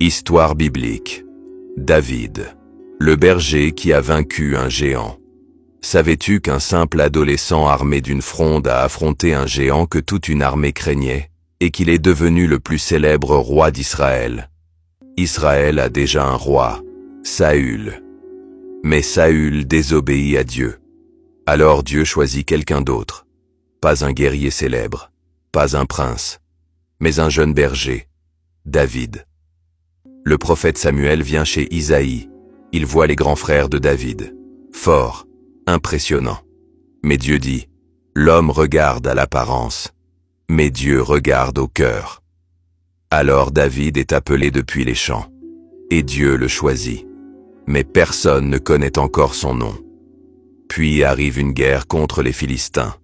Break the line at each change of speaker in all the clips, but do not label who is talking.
Histoire biblique. David, le berger qui a vaincu un géant. Savais-tu qu'un simple adolescent armé d'une fronde a affronté un géant que toute une armée craignait, et qu'il est devenu le plus célèbre roi d'Israël? Israël a déjà un roi, Saül. Mais Saül désobéit à Dieu. Alors Dieu choisit quelqu'un d'autre. Pas un guerrier célèbre, pas un prince, mais un jeune berger, David. Le prophète Samuel vient chez Isaïe. Il voit les grands frères de David. Forts, impressionnants. Mais Dieu dit, l'homme regarde à l'apparence, mais Dieu regarde au cœur. Alors David est appelé depuis les champs, et Dieu le choisit. Mais personne ne connaît encore son nom. Puis arrive une guerre contre les Philistins,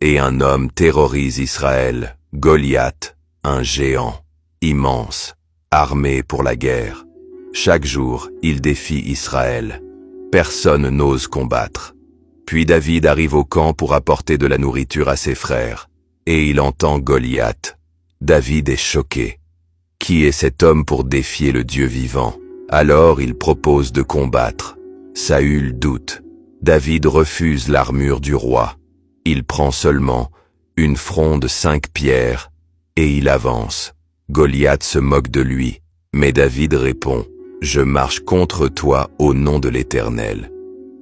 et un homme terrorise Israël, Goliath, un géant, immense, armé pour la guerre. Chaque jour, il défie Israël. Personne n'ose combattre. Puis David arrive au camp pour apporter de la nourriture à ses frères, et il entend Goliath. David est choqué. Qui est cet homme pour défier le Dieu vivant? Alors il propose de combattre. Saül doute. David refuse l'armure du roi. Il prend seulement une fronde 5 pierres, et il avance. Goliath se moque de lui, mais David répond, « Je marche contre toi au nom de l'Éternel. »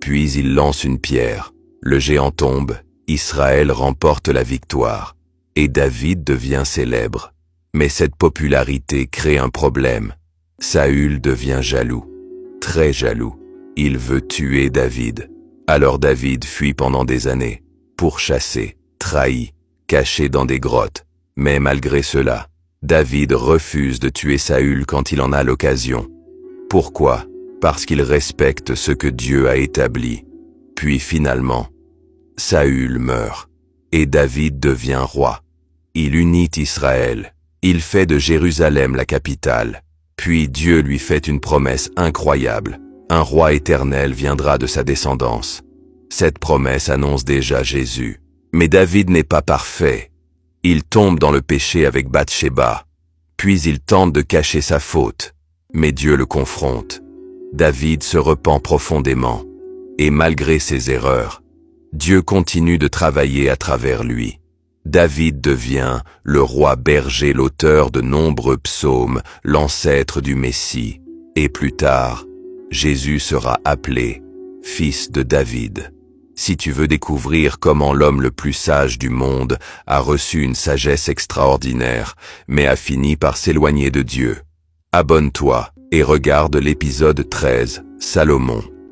Puis il lance une pierre. Le géant tombe, Israël remporte la victoire, et David devient célèbre. Mais cette popularité crée un problème. Saül devient jaloux, très jaloux. Il veut tuer David. Alors David fuit pendant des années, pourchassé, trahi, caché dans des grottes. Mais malgré cela, David refuse de tuer Saül quand il en a l'occasion. Pourquoi? Parce qu'il respecte ce que Dieu a établi. Puis finalement, Saül meurt, et David devient roi. Il unit Israël, il fait de Jérusalem la capitale. Puis Dieu lui fait une promesse incroyable. Un roi éternel viendra de sa descendance. Cette promesse annonce déjà Jésus. Mais David n'est pas parfait. Il tombe dans le péché avec Bathsheba. Puis il tente de cacher sa faute. Mais Dieu le confronte. David se repent profondément. Et malgré ses erreurs, Dieu continue de travailler à travers lui. David devient le roi berger, l'auteur de nombreux psaumes, l'ancêtre du Messie. Et plus tard, Jésus sera appelé fils de David. Si tu veux découvrir comment l'homme le plus sage du monde a reçu une sagesse extraordinaire, mais a fini par s'éloigner de Dieu, abonne-toi et regarde l'épisode 13, Salomon.